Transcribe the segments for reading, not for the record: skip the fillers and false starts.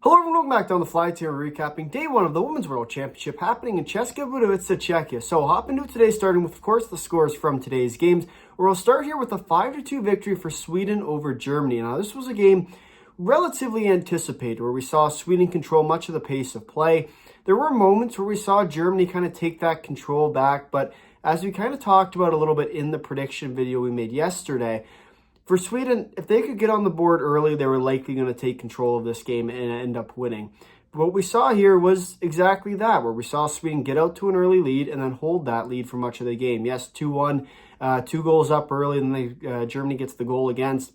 Hello everyone, welcome back to On the Fly. Today we're recapping day one of the Women's World Championship happening in Česká Budějovice, Czechia. So hop into today, starting with, of course, the scores from today's games, where we'll start here with a 5-2 victory for Sweden over Germany. Now, this was a game relatively anticipated, where we saw Sweden control much of the pace of play. There were moments where we saw Germany kind of take that control back, but as we kind of talked about a little bit in the prediction video we made yesterday, for Sweden, if they could get on the board early, they were likely going to take control of this game and end up winning. But what we saw here was exactly that, where we saw Sweden get out to an early lead and then hold that lead for much of the game. Yes, 2-1, 2 goals up early, and then Germany gets the goal against.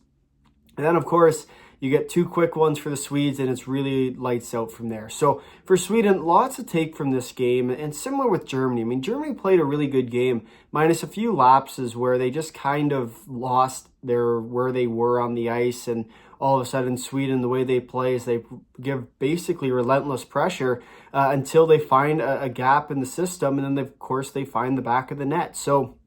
And then, of course, you get 2 quick ones for the Swedes, and it's really lights out from there. So for Sweden, lots to take from this game, and similar with Germany. I mean, Germany played a really good game, minus a few lapses where they just kind of lost where they were on the ice, and all of a sudden Sweden, the way they play is they give basically relentless pressure until they find a gap in the system, and then, of course, they find the back of the net. So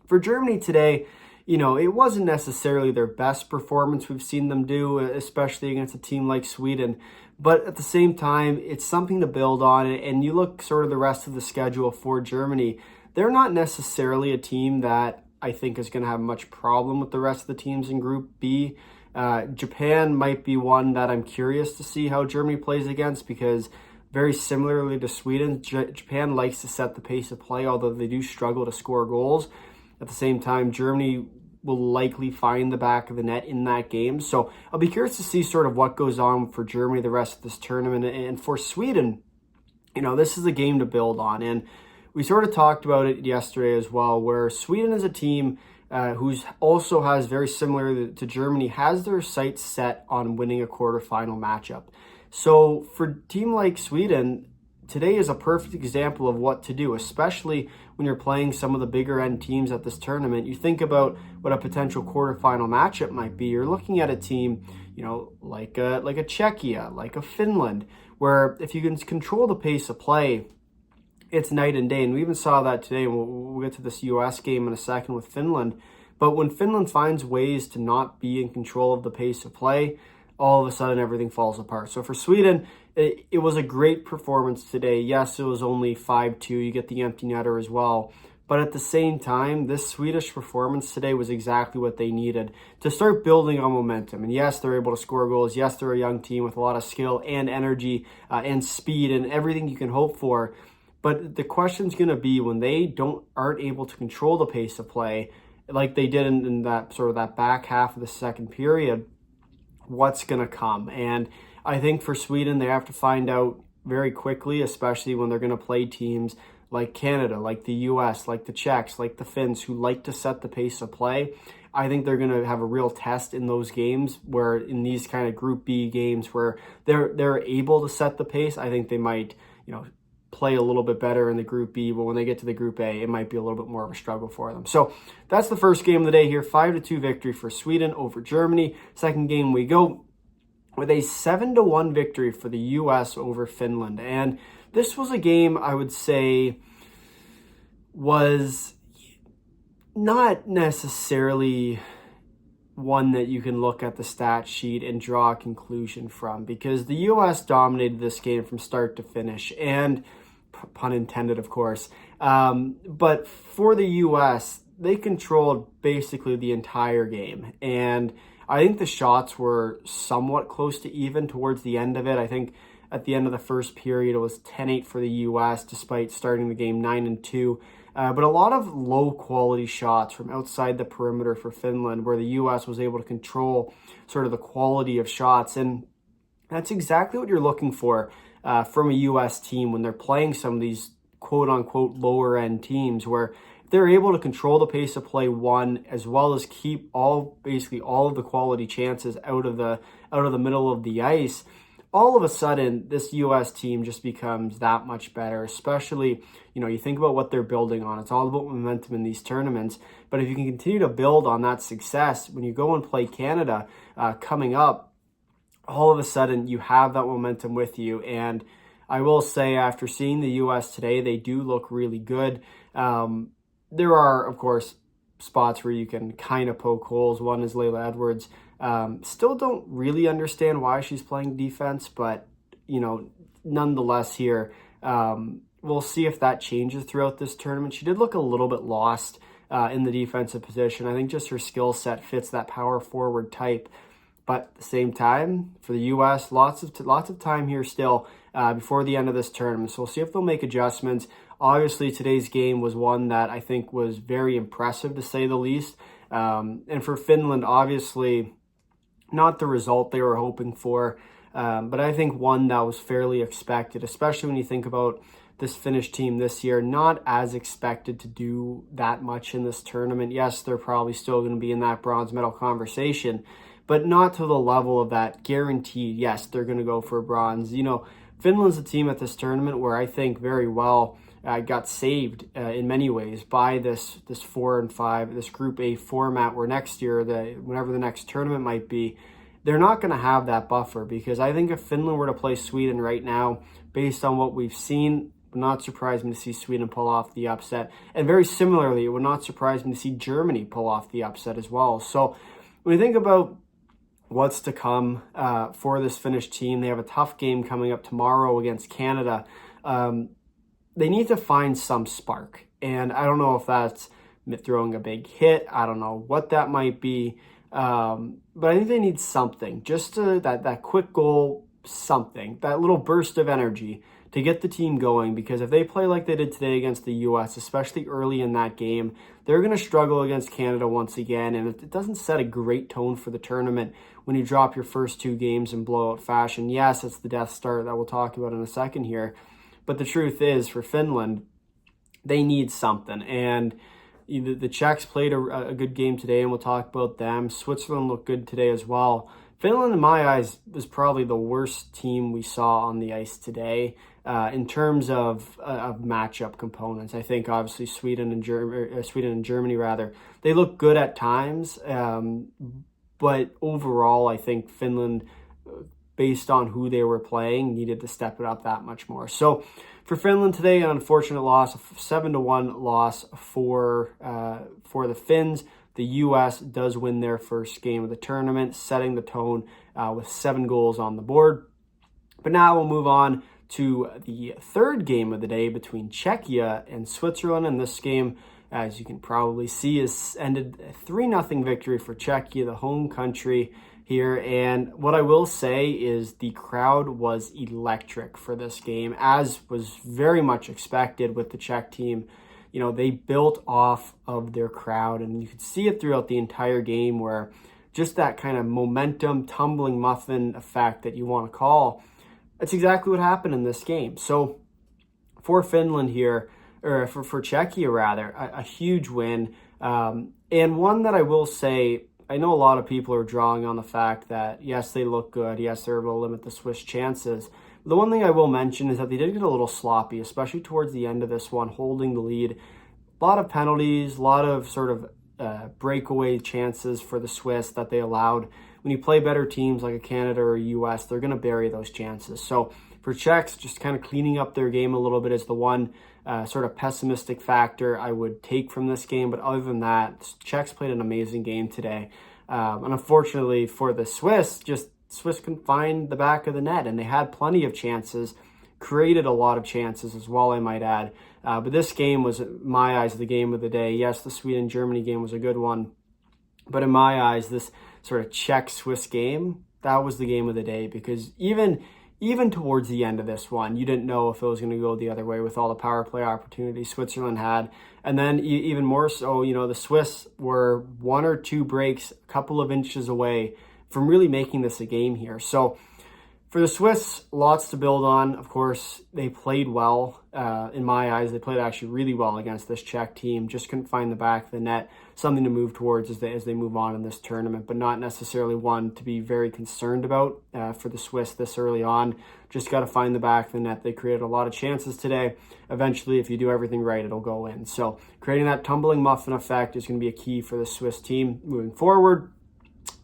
for Germany today, you know, it wasn't necessarily their best performance we've seen them do, especially against a team like Sweden. But at the same time, it's something to build on. And you look sort of the rest of the schedule for Germany, they're not necessarily a team that I think is going to have much problem with the rest of the teams in Group B. Japan might be one that I'm curious to see how Germany plays against, because very similarly to Sweden, Japan likes to set the pace of play, although they do struggle to score goals. At the same time, Germany will likely find the back of the net in that game. So I'll be curious to see sort of what goes on for Germany the rest of this tournament. And for Sweden, you know, this is a game to build on. And we sort of talked about it yesterday as well, where Sweden is a team who's also has, very similar to Germany, has their sights set on winning a quarterfinal matchup. So for a team like Sweden, today is a perfect example of what to do, especially when you're playing some of the bigger end teams at this tournament. You think about what a potential quarterfinal matchup might be. You're looking at a team, you know, like a Czechia, like a Finland, where if you can control the pace of play, it's night and day. And we even saw that today. We'll get to this US game in a second with Finland. But when Finland finds ways to not be in control of the pace of play, all of a sudden everything falls apart. So for Sweden, it was a great performance today. Yes, it was only 5-2. You get the empty netter as well. But at the same time, this Swedish performance today was exactly what they needed to start building on momentum. And yes, they're able to score goals. Yes, they're a young team with a lot of skill and energy and speed and everything you can hope for. But the question's going to be, when they aren't able to control the pace of play like they did in that sort of that back half of the second period, what's going to come? And I think for Sweden, they have to find out very quickly, especially when they're going to play teams like Canada, like the US, like the Czechs, like the Finns, who like to set the pace of play. I think they're going to have a real test in those games, where in these kind of Group B games where they're able to set the pace. I think they might, you know, play a little bit better in the Group B, but when they get to the Group A, it might be a little bit more of a struggle for them. So that's the first game of the day here, 5-2 victory for Sweden over Germany. Second game we go with a 7-1 victory for the US over Finland. And this was a game I would say was not necessarily one that you can look at the stat sheet and draw a conclusion from, because the US dominated this game from start to finish, and pun intended, of course. But for the US, they controlled basically the entire game. And I think the shots were somewhat close to even towards the end of it. I think at the end of the first period, it was 10-8 for the US, despite starting the game 9-2. But a lot of low-quality shots from outside the perimeter for Finland, where the U.S. was able to control sort of the quality of shots. And that's exactly what you're looking for from a U.S. team when they're playing some of these quote-unquote lower-end teams, where they're able to control the pace of play, one, as well as keep basically all of the quality chances out of the middle of the ice. All of a sudden, this U.S. team just becomes that much better, especially, you know, you think about what they're building on. It's all about momentum in these tournaments. But if you can continue to build on that success, when you go and play Canada coming up, all of a sudden you have that momentum with you. And I will say, after seeing the U.S. today, they do look really good. There are, of course, spots where you can kind of poke holes. One is Layla Edwards. Still don't really understand why she's playing defense, but nonetheless here, we'll see if that changes throughout this tournament. She did look a little bit lost in the defensive position. I think just her skill set fits that power forward type. But at the same time, for the U.S., lots of time here still before the end of this tournament. So we'll see if they'll make adjustments. Obviously, today's game was one that I think was very impressive, to say the least. And for Finland, obviously, not the result they were hoping for, but I think one that was fairly expected, especially when you think about this Finnish team this year, not as expected to do that much in this tournament. Yes, they're probably still going to be in that bronze medal conversation, but not to the level of that guaranteed, yes, they're going to go for bronze. Finland's a team at this tournament where I think very well got saved in many ways by this 4 and 5, this Group A format, where next year, whenever the next tournament might be, they're not going to have that buffer. Because I think if Finland were to play Sweden right now, based on what we've seen, it would not surprise me to see Sweden pull off the upset. And very similarly, it would not surprise me to see Germany pull off the upset as well. So when you think about what's to come for this Finnish team, they have a tough game coming up tomorrow against Canada. They need to find some spark. And I don't know if that's throwing a big hit. I don't know what that might be. But I think they need something, just that quick goal, something, that little burst of energy to get the team going. Because if they play like they did today against the U.S., especially early in that game, they're going to struggle against Canada once again. And it doesn't set a great tone for the tournament when you drop your first 2 games in blowout fashion. Yes, it's the Death Star that we'll talk about in a second here. But the truth is, for Finland, they need something. And the Czechs played a good game today, and we'll talk about them. Switzerland looked good today as well. Finland, in my eyes, was probably the worst team we saw on the ice today in terms of matchup components. I think, obviously, Sweden and Germany, they look good at times. But overall, I think Finland, based on who they were playing, needed to step it up that much more. So for Finland today, an unfortunate loss, a 7-1 loss for the Finns. The U.S. does win their first game of the tournament, setting the tone with 7 goals on the board. But now we'll move on to the third game of the day between Czechia and Switzerland. And this game, as you can probably see, is ended a 3-0 victory for Czechia, the home country here. And what I will say is the crowd was electric for this game, as was very much expected with the Czech team. They built off of their crowd, and you could see it throughout the entire game, where just that kind of momentum, tumbling muffin effect that you want to call, that's exactly what happened in this game. So for Finland here, or for Czechia rather, a huge win, and one that I will say, I know a lot of people are drawing on the fact that, yes, they look good. Yes, they're able to limit the Swiss chances. The one thing I will mention is that they did get a little sloppy, especially towards the end of this one, holding the lead. A lot of penalties, a lot of sort of breakaway chances for the Swiss that they allowed. When you play better teams like a Canada or a U.S., they're going to bury those chances. So for Czechs, just kind of cleaning up their game a little bit is the one sort of pessimistic factor I would take from this game. But other than that, Czechs played an amazing game today. And unfortunately for the Swiss couldn't find the back of the net, and they had plenty of chances, created a lot of chances as well, I might add. But this game was, in my eyes, the game of the day. Yes, the Sweden-Germany game was a good one, but in my eyes, this sort of Czech-Swiss game, that was the game of the day, because even towards the end of this one, you didn't know if it was going to go the other way with all the power play opportunities Switzerland had. And then even more so, the Swiss were 1 or 2 breaks, a couple of inches away from really making this a game here. So for the Swiss, lots to build on. Of course, they played well. In my eyes, they played actually really well against this Czech team. Just couldn't find the back of the net. Something to move towards as they move on in this tournament, but not necessarily one to be very concerned about for the Swiss this early on. Just got to find the back of the net. They created a lot of chances today. Eventually, if you do everything right, it'll go in. So creating that tumbling muffin effect is going to be a key for the Swiss team moving forward.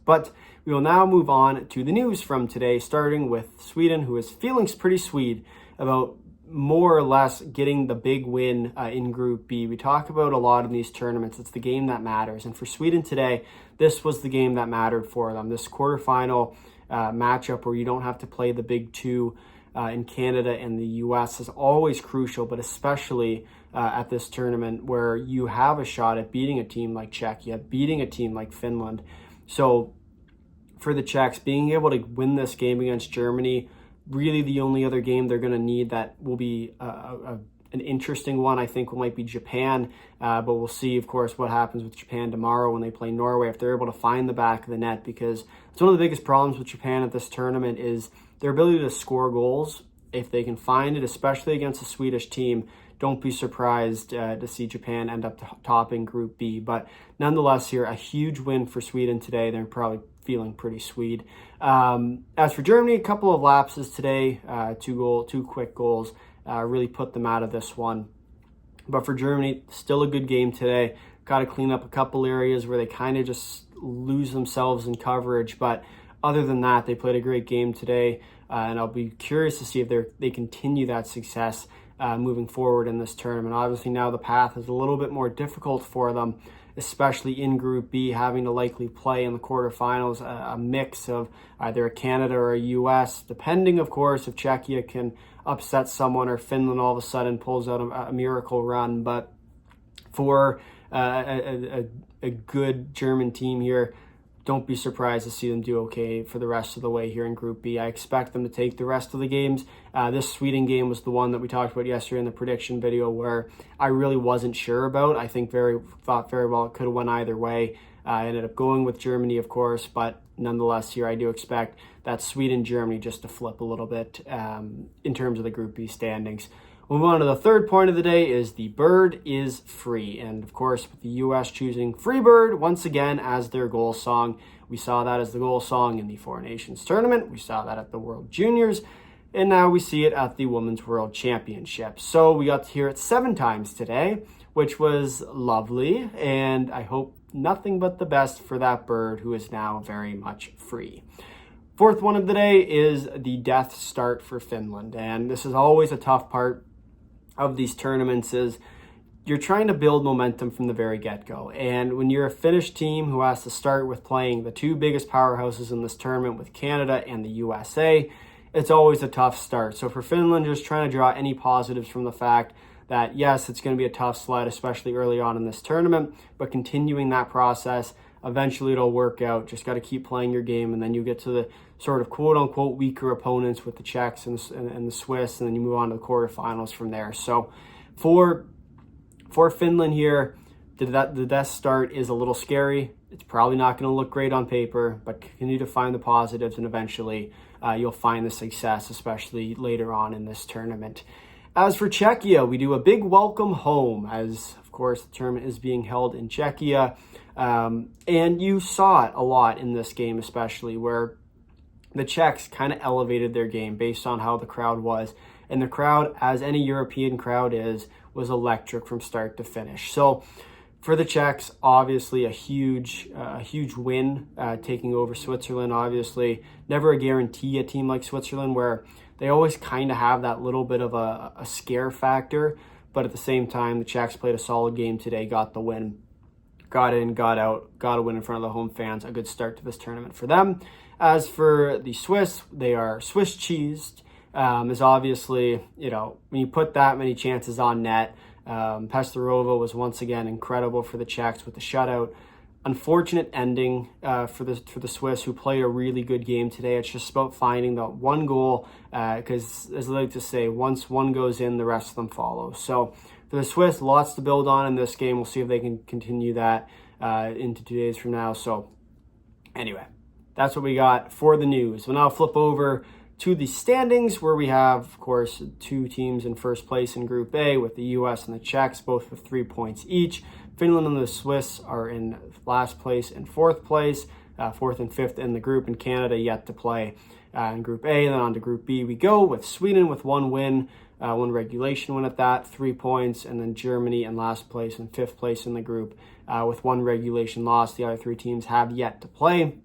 But we will now move on to the news from today, starting with Sweden, who is feeling pretty sweet about more or less getting the big win in Group B. We talk about a lot in these tournaments. It's the game that matters. And for Sweden today, this was the game that mattered for them. This quarterfinal matchup where you don't have to play the big 2 in Canada and the US is always crucial, but especially at this tournament where you have a shot at beating a team like Czechia, beating a team like Finland. So for the Czechs, being able to win this game against Germany, really the only other game they're going to need that will be an interesting one, I think, might be Japan. But we'll see, of course, what happens with Japan tomorrow when they play Norway, if they're able to find the back of the net, because it's one of the biggest problems with Japan at this tournament is their ability to score goals. If they can find it, especially against a Swedish team, don't be surprised to see Japan end up topping Group B. But nonetheless here, a huge win for Sweden today. They're probably feeling pretty sweet. As for Germany, a couple of lapses today, two quick goals, really put them out of this one. But for Germany, still a good game today. Got to clean up a couple areas where they kind of just lose themselves in coverage. But other than that, they played a great game today. And I'll be curious to see if they continue that success moving forward in this tournament. Obviously now the path is a little bit more difficult for them, especially in Group B, having to likely play in the quarterfinals a mix of either a Canada or a US, depending, of course, if Czechia can upset someone or Finland all of a sudden pulls out a miracle run. But for a good German team here, don't be surprised to see them do okay for the rest of the way here in Group B. I expect them to take the rest of the games. This Sweden game was the one that we talked about yesterday in the prediction video where I really wasn't sure about. I think thought very well it could have went either way. I ended up going with Germany, of course, but nonetheless here I do expect that Sweden-Germany just to flip a little bit in terms of the Group B standings. We'll move on to the third point of the day is the bird is free. And of course, with the U.S. choosing Free Bird once again as their goal song. We saw that as the goal song in the Four Nations tournament. We saw that at the World Juniors. And now we see it at the Women's World Championship. So we got to hear it 7 times today, which was lovely. And I hope nothing but the best for that bird who is now very much free. Fourth one of the day is the death start for Finland. And this is always a tough part of these tournaments is you're trying to build momentum from the very get-go. And when you're a Finnish team who has to start with playing the 2 biggest powerhouses in this tournament with Canada and the USA, it's always a tough start. So for Finland, just trying to draw any positives from the fact that, yes, it's going to be a tough sled, especially early on in this tournament, but continuing that process, eventually it'll work out. Just got to keep playing your game, and then you get to the sort of quote-unquote weaker opponents with the Czechs and the Swiss, and then you move on to the quarterfinals from there. So for Finland here, the death start is a little scary. It's probably not going to look great on paper, but continue to find the positives, and eventually you'll find the success, especially later on in this tournament. As for Czechia, we do a big welcome home, as of course the tournament is being held in Czechia. And you saw it a lot in this game, especially where the Czechs kind of elevated their game based on how the crowd was. And the crowd, as any European crowd is, was electric from start to finish. So for the Czechs, obviously a huge win, taking over Switzerland. Obviously, never a guarantee a team like Switzerland where they always kind of have that little bit of a scare factor. But at the same time, the Czechs played a solid game today, got the win. Got in, got out, got a win in front of the home fans. A good start to this tournament for them. As for the Swiss, they are Swiss cheesed. Is obviously, when you put that many chances on net, Pestarova was once again incredible for the Czechs with the shutout. Unfortunate ending for the Swiss, who played a really good game today. It's just about finding that one goal, because as I like to say, once one goes in, the rest of them follow. So for the Swiss, lots to build on in this game. We'll see if they can continue that into 2 days from now. So anyway, that's what we got for the news. We'll now flip over to the standings, where we have, of course, 2 teams in first place in Group A with the U.S. and the Czechs, both with 3 points each. Finland and the Swiss are in last place and 4th place, 4th and 5th in the group, and Canada yet to play in Group A. And then on to Group B we go, with Sweden with 1 win, 1 regulation win at that, 3 points, and then Germany in last place and 5th place in the group with 1 regulation loss. The other 3 teams have yet to play.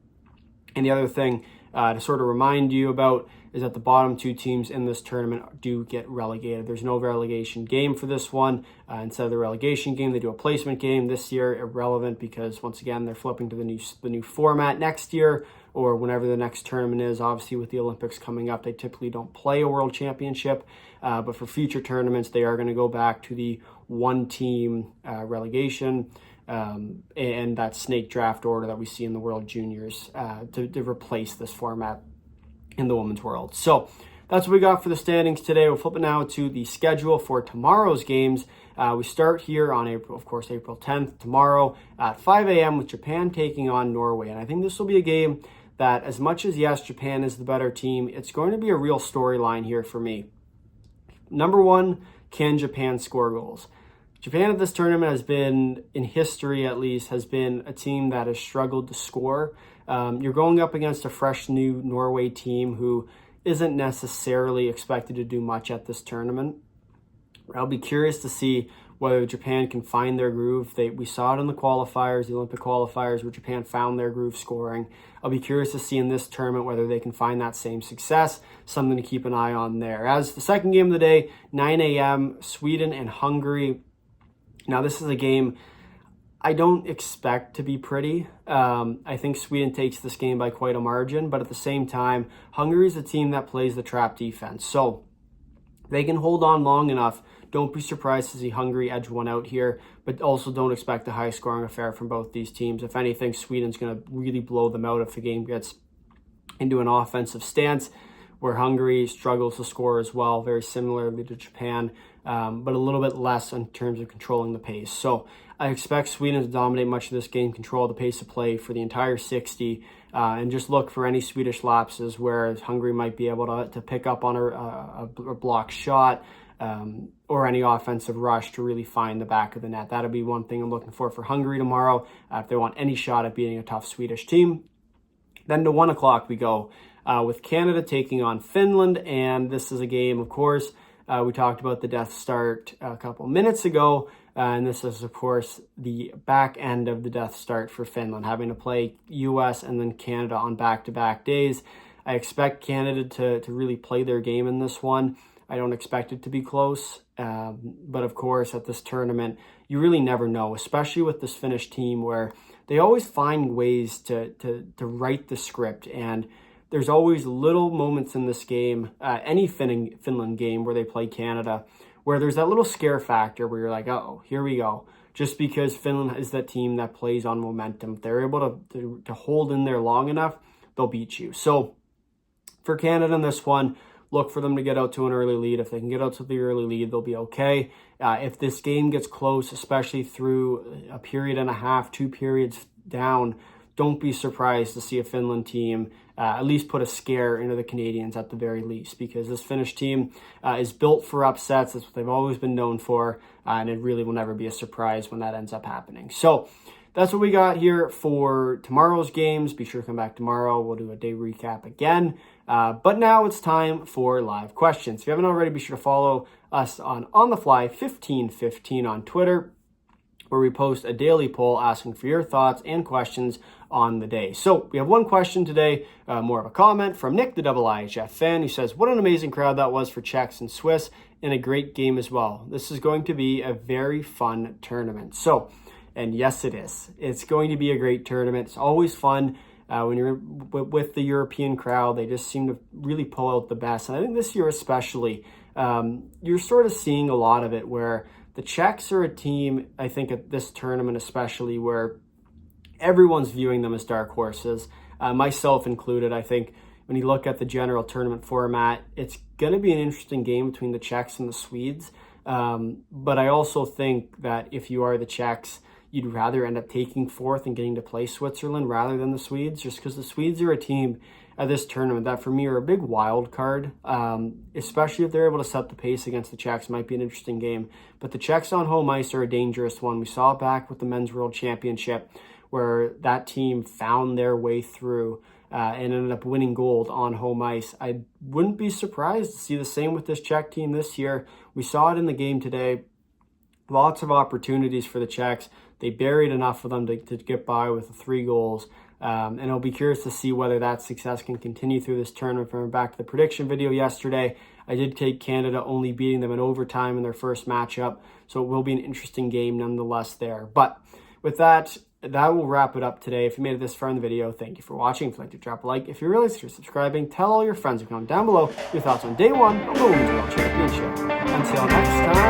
And the other thing to sort of remind you about is that the bottom 2 teams in this tournament do get relegated. There's no relegation game for this one. Instead of the relegation game, they do a placement game this year. Irrelevant, because once again, they're flipping to the new format next year, or whenever the next tournament is. Obviously, with the Olympics coming up, they typically don't play a world championship, but for future tournaments, they are going to go back to the one-team relegation and that snake draft order that we see in the World Juniors to replace this format in the women's world. So that's what we got for the standings today. We'll flip it now to the schedule for tomorrow's games. We start here on April 10th, tomorrow at 5 a.m. with Japan taking on Norway. And I think this will be a game that, as much as, yes, Japan is the better team, it's going to be a real storyline here for me. Number one, can Japan score goals? Japan at this tournament has been, in history at least, has been a team that has struggled to score. You're going up against a fresh new Norway team who isn't necessarily expected to do much at this tournament. I'll be curious to see whether Japan can find their groove. We saw it in the qualifiers, the Olympic qualifiers, where Japan found their groove scoring. I'll be curious to see in this tournament whether they can find that same success. Something to keep an eye on there. As the second game of the day, 9 a.m., Sweden and Hungary. Now, this is a game I don't expect to be pretty. I think Sweden takes this game by quite a margin, but at the same time, Hungary is a team that plays the trap defense. So they can hold on long enough. Don't be surprised to see Hungary edge one out here, but also don't expect a high-scoring affair from both these teams. If anything, Sweden's going to really blow them out if the game gets into an offensive stance, where Hungary struggles to score as well, very similarly to Japan, but a little bit less in terms of controlling the pace. So I expect Sweden to dominate much of this game, control the pace of play for the entire 60, and just look for any Swedish lapses where Hungary might be able to pick up on a block shot or any offensive rush to really find the back of the net. That'll be one thing I'm looking for Hungary tomorrow if they want any shot at beating a tough Swedish team. Then to 1 o'clock we go with Canada taking on Finland, and this is a game, of course, we talked about the Death Start a couple minutes ago, and this is, of course, the back end of the Death Start for Finland, having to play U.S. and then Canada on back-to-back days. I expect Canada to really play their game in this one. I don't expect it to be close, but of course, at this tournament, you really never know, especially with this Finnish team where they always find ways to write the script, and there's always little moments in this game, any Finland game where they play Canada, where there's that little scare factor where you're like, uh-oh, here we go. Just because Finland is that team that plays on momentum. If they're able to hold in there long enough, they'll beat you. So for Canada in this one, look for them to get out to an early lead. If they can get out to the early lead, they'll be okay. If this game gets close, especially through a period and a half, 2 periods down, don't be surprised to see a Finland team at least put a scare into the Canadians at the very least, because this Finnish team is built for upsets. That's what they've always been known for, and it really will never be a surprise when that ends up happening. So that's what we got here for tomorrow's games. Be sure to come back tomorrow. We'll do a day recap again. But now it's time for live questions. If you haven't already, be sure to follow us on the Fly 1515 on Twitter, where we post a daily poll asking for your thoughts and questions on the day. So we have one question today, more of a comment from Nick, the Iihf fan, who says, what an amazing crowd that was for Czechs and Swiss, and a great game as well. This is going to be a very fun tournament. So, and yes, it is. It's going to be a great tournament. It's always fun when you're with the European crowd. They just seem to really pull out the best. And I think this year especially, you're sort of seeing a lot of it where the Czechs are a team, I think at this tournament especially, where everyone's viewing them as dark horses, myself included. I think when you look at the general tournament format, it's going to be an interesting game between the Czechs and the Swedes. But I also think that if you are the Czechs, you'd rather end up taking fourth and getting to play Switzerland rather than the Swedes, just because the Swedes are a team at this tournament that for me are a big wild card, especially if they're able to set the pace against the Czechs. Might be an interesting game. But the Czechs on home ice are a dangerous one. We saw it back with the Men's World Championship, where that team found their way through and ended up winning gold on home ice. I wouldn't be surprised to see the same with this Czech team this year. We saw it in the game today. Lots of opportunities for the Czechs. They buried enough of them to get by with the 3 goals. And I'll be curious to see whether that success can continue through this tournament. From back to the prediction video yesterday, I did take Canada, only beating them in overtime in their first matchup. So it will be an interesting game nonetheless there. But with that, that will wrap it up today. If you made it this far in the video, thank you for watching. If you'd like to drop a like, if you realize you're subscribing, tell all your friends to comment down below your thoughts on day one of the Women's World Championship. Until next time.